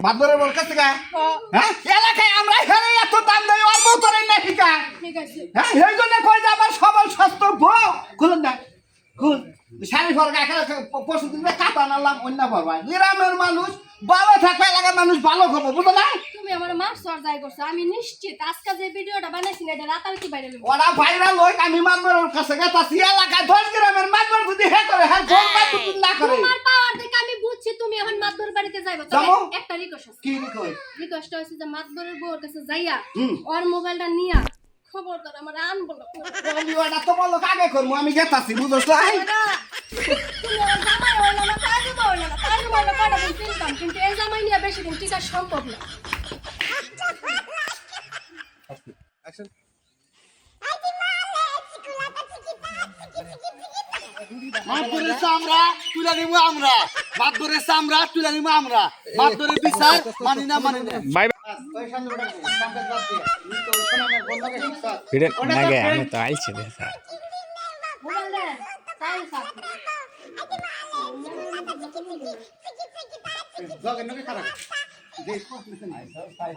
মাদবরের বল কাছে গা হ্যাঁ এলাকায় আমরা হেরে এত দাম দেই অল্প করে না ঠিক আছে হ্যাঁ এই জন্য কই যে আমার সবল স্বাস্থ্য বউ খুলুন না খুল শাড়ি ফরকা পশু দিনে কাটা নালাম অন্য পড়বা গ্রামের মানুষ ভালো থাকবে এলাকার মানুষ ভালো খবর বুঝো না তুমি আমার মার সরজাই করছো আমি নিশ্চিত আজকে যে ভিডিওটা বানাইছি এটা রাতারাতি বাইরে লইব ওরা ভাইরাল হই আমি মাদবরের কাছে গেতাছি এলাকায় 10 গ্রামের মাদবর যদি হে করে হ্যাঁ জোর মাদবর না করে তোমার পাওয়ার দেখে আমি বুঝছি তুমি এখন মাদবর বাড়িতে যাইবা তবে একটা রিকোয়েস্ট আছে কি রিকোয়েস্ট হইছে যে মাদবরের বউর কাছে যাইয়া ওর মোবাইলটা নিয়া খবরদার আমার আনবো না ওটা তো বলো কাকে করবো আমি গেতাছি বুঝছ নাই তুমি আমার জামাই হইলো না কাজে হইলো না কাজে হইলো কাটা দিন চিনতাম কিন্তু এই জামাই নিয়ে বেশি দিন টিকা সম্ভব না মাদবরের চামড়া তুলে নিব আমরা মাদবরের চামড়া তুলে নিব আমরা মাদবরের বিচার মানি না বাই ভিডিও না গে আমি তো আইছি রে স্যার মোবাইল দে তাই সাথ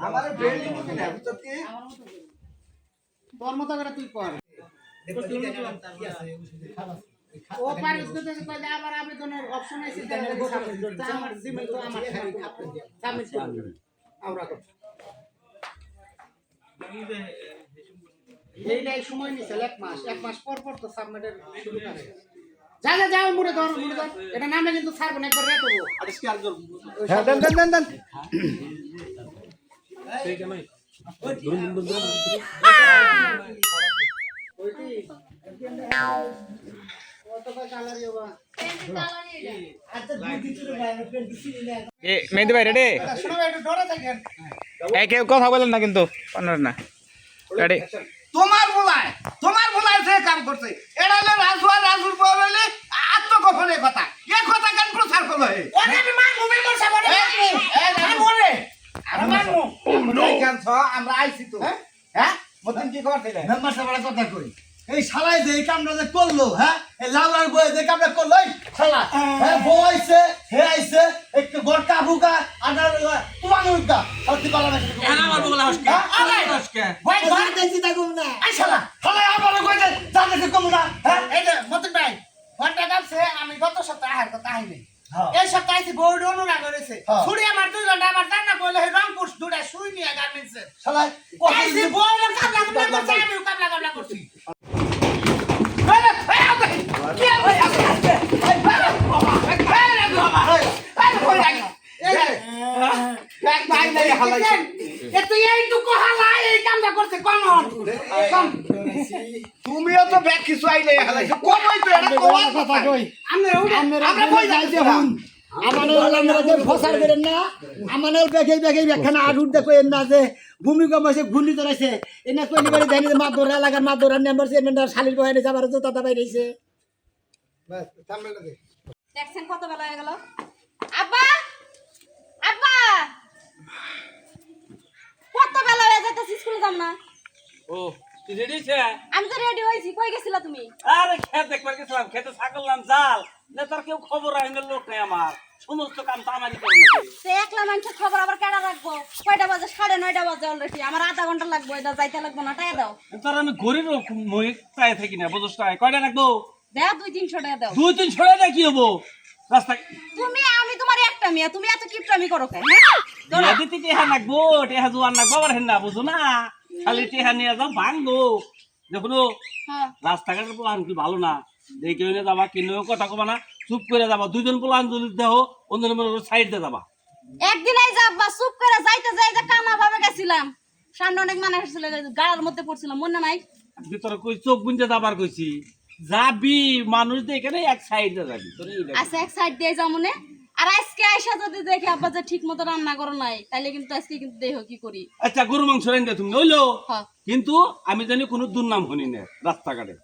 আমার ব্রেন দিতে না বুঝছ কি তোর মতো করে তুই কর ও পারিস তো কইলে আবার আবেদনের অপশন আছে আমার জিমেল তো আমার সাবমিট আমরা কর এই সময় নিছে এক মাস পর পর তো সাবমিটের শুরু করে যাও মুড়ে ধর এটা নামে কিন্তু ছাড়বো না একবার রেট হবো আজকে আর জোর হ্যাঁ দেন ঠিক আছে ওইটি কত টাকা কালারি হবে আচ্ছা দুই দিতে ভাই পেন দিছি না এ মেহেদি ভাই রেডি শোনো ভাই একটু ডরে থাকেন এই কেউ কথা বলেন না কিন্তু পারবেন না রেডি তোমার বলায় সে কাম করছে এটা হলো রাজুর বলে আত্মগোপনের কথা এই কথা কেন প্রচার করলো ওটা আমি মানবো মেম্বার সাহেব আমি মানবো আমরা আইছি তো হ্যাঁ মতন কি খবর দিলে মেম্বার সাহেবের কথা কই এই শালাই যে এই কামটা যে করলো হ্যাঁ এই লাউলার বই যে কামটা করলো এই শালা হ্যাঁ বউ আইছে হে আইছে একটু গড়কা বুকা আনার তোমার উঠা সত্যি বলা না আমার বলা হসকে হসকে ভাই ঘর দেছি তাকুম না এই শালা আমার কইতে জানতে কম না হ্যাঁ এই যে মতন ভাই ঘন্টা কাছে আমি গত সপ্তাহে আহার কথা আইনি এই সপ্তাহে আইছি বউড অনুরা করেছে ছুরি আমার 2 ঘন্টা আমার জানা কইলে রংপুর দুটা সুই নিয়ে গার্মেন্টসে শালা এই বউড কামলা করছে আমি কামলা করছি তুমিও তো ব্যাগ কিছু আইলে কথা কই ভূমিকম্প এসে ঘূর্ণি ধরেছে এনে কই নিবারে জানি যে মাদর এলাকার মাদর মেম্বার চেয়ারম্যান শালির বহানে যাবার জুতা বাইরেছে দেখছেন কত বেলা হয়ে গেল আব্বা আব্বা কত বেলা হয়ে যাইতেছে স্কুলে যাব না ও তুই রেডি ছে আমি তো রেডি হইছি কই গেছিলা তুমি আরে খেত দেখবার গেছিলাম খেতে ছাগল নাম জাল না তার কেউ খবর আইনের লোক নাই আমার সমস্ত কাম তো আমারই করে নাকি সে একলা মানুষের খবর আবার কেডা রাখবো কয়টা বাজে 9:30 বাজে অলরেডি আমার আধা ঘন্টা লাগবে এটা যাইতে লাগবে না টাকা দাও তার আমি ঘড়ির মই চাই থাকি না বুঝছ না কয়টা রাখবো দাও 2-300 টাকা দাও 2-3 ছড়া না কি হবো রাস্তা তুমি আমি তোমার একটা মেয়ে তুমি এত কিপটামি করো কেন হ্যাঁ তোরা দিতে টেহা রাখবো টেহা জোয়ান রাখবো আবার হেন না বুঝো না খালি টেহা নিয়ে যাও ভাঙবো দেখো হ্যাঁ রাস্তাঘাটের প্লান কি ভালো না দেখে নিয়ে যাবা কিনেও কথা কবা না চুপ করে যাবা দুইজন প্লান যদি দেহ অন্য সাইড দিয়ে যাবা একদিনই যাবা চুপ করে যাইতে যাই যে কামা ভাবে গেছিলাম সামনে অনেক মানুষ ছিল গাড়ার মধ্যে পড়ছিলাম মনে নাই ভিতরে কই চোখ বুনতে যাবার কইছি যাবি মানুষ দেখে না এক সাইড দিয়ে যাবি তোর এই আচ্ছা এক সাইড দিয়ে যাও মনে আর আজকে আইসা যদি দেখি আব্বা যে ঠিক মতো রান্না করো নাই তাইলে কিন্তু আজকে কিন্তু দেখো কি করি আচ্ছা গরু মাংস রান্না তুমি হইলো হ্যাঁ কিন্তু আমি জানি কোনো দুর্নাম শুনি না রাস্তাঘাটে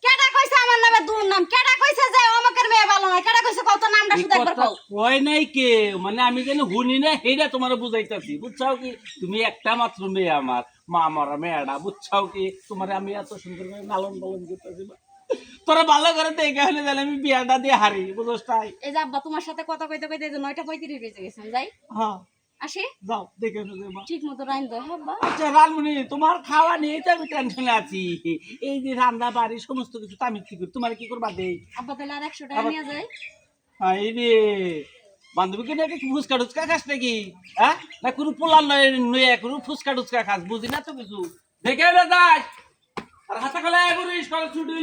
কেডা কইছে আমার নামে দুর্নাম কেডা কইছে যে আমাদের মেয়ে ভালো না কেডা কইছে কত নামটা শুধু একবার কও কয় নাই কে মানে আমি জানি শুনি না হেডা তোমার বুঝাইতাছি বুঝছাও কি তুমি একটা মাত্র মেয়ে আমার মা আমার মেয়েটা বুঝছাও কি তোমার আমি এত সুন্দর করে লালন পালন করতেছি তোরা ভালো করে দেখে হলে তাহলে আমি বিয়াটা দিয়ে হারি বুঝোস তাই? এই যে আব্বা তোমার সাথে কথা কইতে কইতে এই যে 9:35 বেজে গেছে যাই হ্যাঁ আসি যাও দেখে হলে যাবা। ঠিক মতো রাইন দাও আব্বা আচ্ছা রানমণি, তোমার খাওয়া নিয়ে তো আমি টেনশনে আছি। এই যে রান্না বাড়ি সমস্ত কিছু তো আমি কি করি, তোমার কি করবা দেই? আব্বা তাহলে আর 100 টাকা নিয়ে যায় এই রে বান্ধবীকে নিয়ে কি ফুচকা টুচকা খাস নাকি? হ্যাঁ না কোনো পোলার নয় নয় কোনো ফুচকা টুচকা খাস, বুঝি না তো কিছু। দেখে হলে যাই আর হাতে খেলা ছুটি